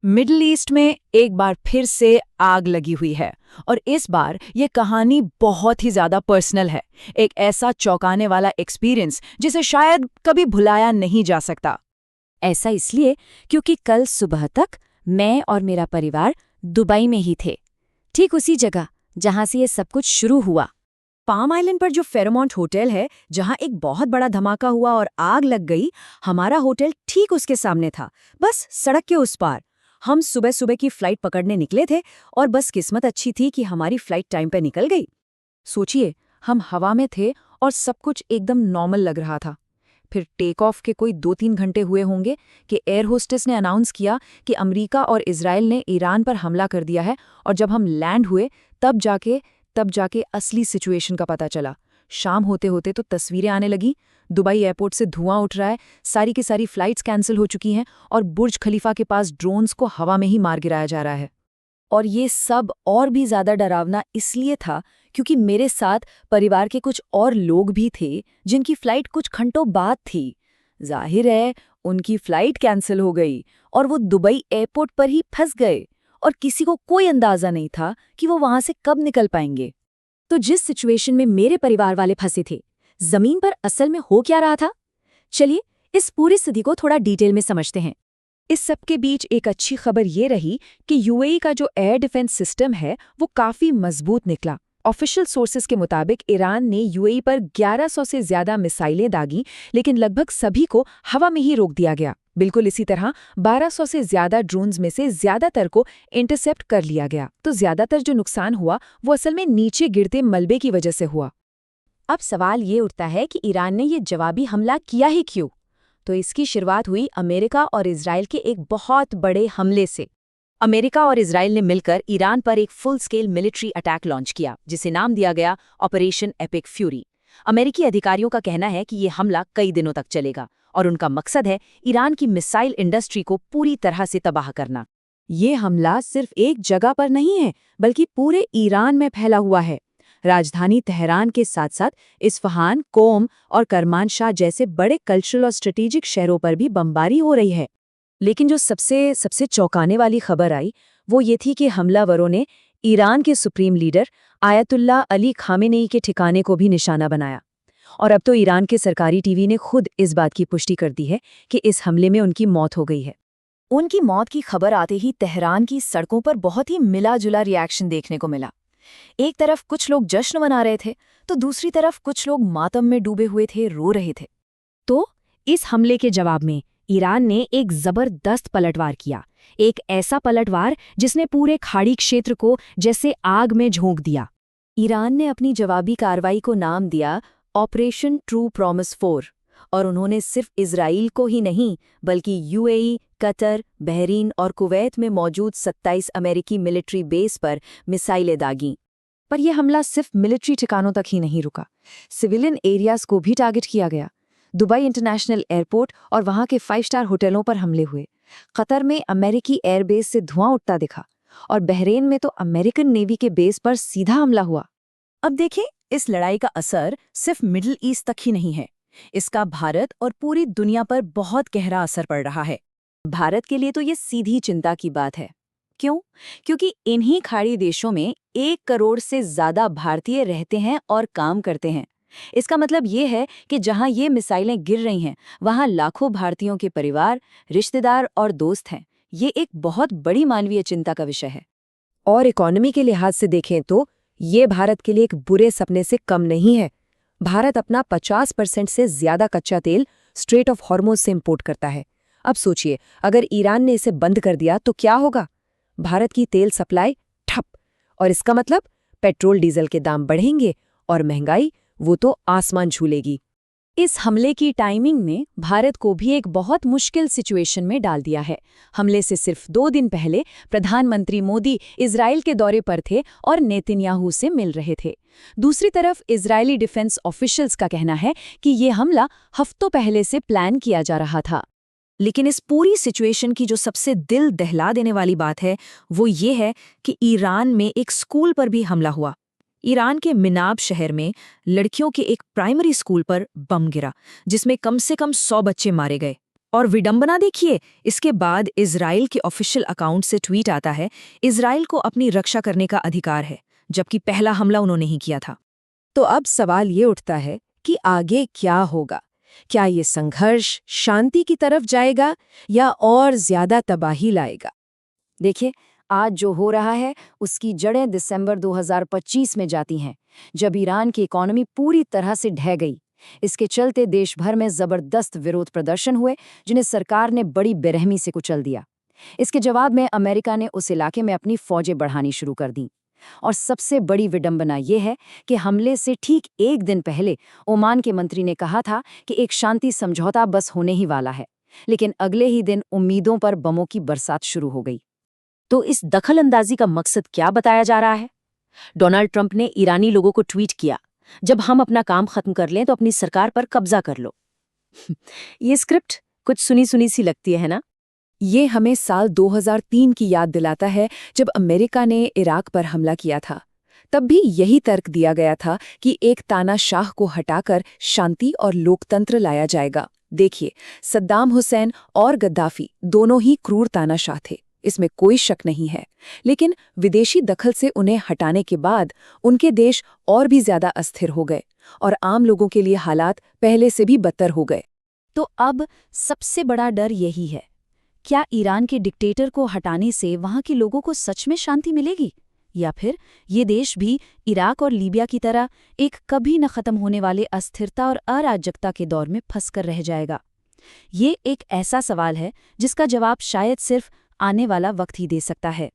Middle east में एक बार फिर से आग लगी हुई है और इस बार ये कहानी बहुत ही ज्यादा पर्सनल है। एक ऐसा चौंकाने वाला एक्सपीरियंस जिसे शायद कभी भुलाया नहीं जा सकता। ऐसा इसलिए क्योंकि कल सुबह तक मैं और मेरा परिवार दुबई में ही थे, ठीक उसी जगह जहां से ये सब कुछ शुरू हुआ। पाम आइलैंड पर जो फेरोमोंट होटल है, जहां एक बहुत बड़ा धमाका हुआ और आग लग गई, हमारा होटल ठीक उसके सामने था, बस सड़क के उस पार। हम सुबह सुबह की फ्लाइट पकड़ने निकले थे और बस किस्मत अच्छी थी कि हमारी फ्लाइट टाइम पे निकल गई। सोचिए, हम हवा में थे और सब कुछ एकदम नॉर्मल लग रहा था। फिर टेक ऑफ के कोई 2-3 घंटे हुए होंगे कि एयर होस्टेस ने अनाउंस किया कि अमेरिका और इजराइल ने ईरान पर हमला कर दिया है। और जब हम लैंड हुए तब जाके असली सिचुएशन का पता चला। शाम होते होते तो तस्वीरें आने लगी। दुबई एयरपोर्ट से धुआं उठ रहा है, सारी की सारी फ्लाइट्स कैंसिल हो चुकी हैं और बुर्ज खलीफा के पास ड्रोन्स को हवा में ही मार गिराया जा रहा है। और ये सब और भी ज्यादा डरावना इसलिए था क्योंकि मेरे साथ परिवार के कुछ और लोग भी थे जिनकी फ्लाइट कुछ घंटों बाद थी। जाहिर है, उनकी फ्लाइट कैंसिल हो गई और वो दुबई एयरपोर्ट पर ही फंस गए और किसी को कोई अंदाजा नहीं था कि वो वहां से कब निकल पाएंगे। तो जिस सिचुएशन में मेरे परिवार वाले फंसे थे, जमीन पर असल में हो क्या रहा था? चलिए इस पूरी स्थिति को थोड़ा डिटेल में समझते हैं। इस सब के बीच एक अच्छी खबर ये रही कि यूएई का जो एयर डिफेंस सिस्टम है वो काफी मजबूत निकला। ऑफिशियल सोर्सेज के मुताबिक ईरान ने यूएई पर 1100 से ज्यादा मिसाइलें दागी, लेकिन लगभग सभी को हवा में ही रोक दिया गया। बिल्कुल इसी तरह 1200 से ज्यादा ड्रोन्स में से ज्यादातर को इंटरसेप्ट कर लिया गया। तो ज्यादातर जो नुकसान हुआ वो असल में नीचे गिरते मलबे की वजह से हुआ। अब सवाल ये उठता है कि ईरान ने ये जवाबी हमला किया ही क्यों? तो इसकी शुरुआत हुई अमेरिका और इजराइल के एक बहुत बड़े हमले से। अमेरिका और इजराइल ने मिलकर ईरान पर एक full scale military attack launch किया, जिसे नाम दिया गया ऑपरेशन एपिक फ्यूरी। अमेरिकी अधिकारियों का कहना है कि ये हमला कई दिनों तक चलेगा और उनका मकसद है ईरान की मिसाइल इंडस्ट्री को पूरी तरह से तबाह करना। ये हमला सिर्फ एक जगह पर नहीं है, बल्कि पूरे ईरान में फैला हुआ है। राजधानी तेहरान के साथ साथ इस्फहान, कोम और करमानशाह जैसे बड़े कल्चरल और स्ट्रेटेजिक शहरों पर भी बमबारी हो रही है। लेकिन जो सबसे चौंकाने वाली खबर आई वो ये थी कि हमलावरों ने ईरान के supreme leader Ayatollah Ali Khamenei के ठिकाने को भी निशाना बनाया। और अब तो ईरान के सरकारी टीवी ने खुद इस बात की पुष्टि कर दी है कि इस हमले में उनकी मौत हो गई है। उनकी मौत की खबर आते ही तेहरान की सड़कों पर बहुत ही मिला जुला रिएक्शन देखने को मिला। एक तरफ कुछ लोग जश्न मना रहे थे तो दूसरी तरफ कुछ लोग मातम में डूबे हुए थे, रो रहे थे। तो इस हमले के जवाब में ईरान ने एक जबरदस्त पलटवार किया, एक ऐसा पलटवार जिसने पूरे खाड़ी क्षेत्र को जैसे आग में झोंक दिया। ईरान ने अपनी जवाबी कार्रवाई को नाम दिया ऑपरेशन ट्रू प्रॉमिस 4 और उन्होंने सिर्फ इजराइल को ही नहीं बल्कि यूएई, कतर, बहरीन और कुवैत में मौजूद 27 अमेरिकी मिलिट्री बेस पर मिसाइलें दागीं। पर यह हमला सिर्फ मिलिट्री ठिकानों तक ही नहीं रुका, सिविलियन एरियाज को भी टारगेट किया गया। दुबई इंटरनेशनल एयरपोर्ट और वहां के 5 स्टार होटलों पर हमले हुए। कतर में अमेरिकी एयरबेस से धुआं उठता दिखा और बहरीन में तो अमेरिकन नेवी के बेस पर सीधा हमला हुआ। अब देखें, इस लड़ाई का असर सिर्फ मिडिल ईस्ट तक ही नहीं है, इसका भारत और पूरी दुनिया पर बहुत गहरा असर पड़ रहा है। भारत के लिए तो ये सीधी चिंता की बात है। क्यों? क्योंकि इन्हीं खाड़ी देशों में 1 करोड़ से ज्यादा भारतीय रहते हैं और काम करते हैं। इसका मतलब ये है कि जहां ये मिसाइलें गिर रही हैं, वहां लाखों भारतीयों के परिवार, रिश्तेदार और दोस्त हैं। ये एक बहुत बड़ी मानवीय चिंता का विषय है। और इकोनॉमी के लिहाज से देखें तो ये भारत के लिए एक बुरे सपने से कम नहीं है। भारत अपना 50% से ज्यादा कच्चा तेल स्ट्रेट ऑफ हॉर्मुज़ से इंपोर्ट करता है। अब सोचिए, अगर ईरान ने इसे बंद कर दिया तो क्या होगा? भारत की तेल सप्लाई ठप, और इसका मतलब पेट्रोल डीजल के दाम बढ़ेंगे और महंगाई वो तो आसमान छूलेगी। इस हमले की टाइमिंग ने भारत को भी एक बहुत मुश्किल सिचुएशन में डाल दिया है। हमले से सिर्फ 2 दिन पहले प्रधानमंत्री मोदी इजराइल के दौरे पर थे और नेतन्याहू से मिल रहे थे। दूसरी तरफ इजरायली डिफेंस ऑफिशियल्स का कहना है कि ये हमला हफ्तों पहले से प्लान किया जा रहा था। लेकिन इस पूरी सिचुएशन की जो सबसे दिल दहला देने वाली बात है वो ये है कि ईरान में एक स्कूल पर भी हमला हुआ। ईरान के मिनाब शहर में लड़कियों के एक प्राइमरी स्कूल पर बम गिरा, जिसमें कम से कम 100 बच्चे मारे गए। और विडंबना देखिए, इसके बाद इजराइल के ऑफिशियल अकाउंट से ट्वीट आता है, इजराइल को अपनी रक्षा करने का अधिकार है, जबकि पहला हमला उन्होंने ही किया था। तो अब सवाल ये उठता है कि आगे क्या होगा? क्या ये संघर्ष शांति की तरफ जाएगा या और ज्यादा तबाही लाएगा? देखिए, आज जो हो रहा है उसकी जड़ें दिसंबर 2025 में जाती हैं, जब ईरान की इकोनॉमी पूरी तरह से ढह गई। इसके चलते देश भर में जबरदस्त विरोध प्रदर्शन हुए, जिन्हें सरकार ने बड़ी बेरहमी से कुचल दिया। इसके जवाब में अमेरिका ने उस इलाके में अपनी फौजें बढ़ानी शुरू कर दी। और सबसे बड़ी विडंबना ये है कि हमले से ठीक एक दिन पहले ओमान के मंत्री ने कहा था कि एक शांति समझौता बस होने ही वाला है, लेकिन अगले ही दिन उम्मीदों पर बमों की बरसात शुरू हो गई। तो इस दखलंदाजी का मकसद क्या बताया जा रहा है? डोनाल्ड ट्रंप ने ईरानी लोगों को ट्वीट किया, जब हम अपना काम खत्म कर लें तो अपनी सरकार पर कब्जा कर लो। ये स्क्रिप्ट कुछ सुनी सुनी सी लगती है ना? ये हमें साल 2003 की याद दिलाता है, जब अमेरिका ने इराक पर हमला किया था। तब भी यही तर्क दिया गया था कि एक तानाशाह को हटाकर शांति और लोकतंत्र लाया जाएगा। देखिए, सद्दाम हुसैन और गद्दाफी दोनों ही क्रूर तानाशाह थे, इसमें कोई शक नहीं है। लेकिन विदेशी दखल से उन्हें हटाने के बाद उनके देश और भी ज्यादा अस्थिर हो गए और आम लोगों के लिए हालात पहले से भी बदतर हो गए। तो अब सबसे बड़ा डर यही है, क्या ईरान के डिक्टेटर को हटाने से वहां के लोगों को सच में शांति मिलेगी, या फिर ये देश भी इराक और लीबिया की तरह एक कभी न खत्म होने वाले अस्थिरता और अराजकता के दौर में फंसकर रह जाएगा? ये एक ऐसा सवाल है जिसका जवाब शायद सिर्फ आने वाला वक्त ही दे सकता है।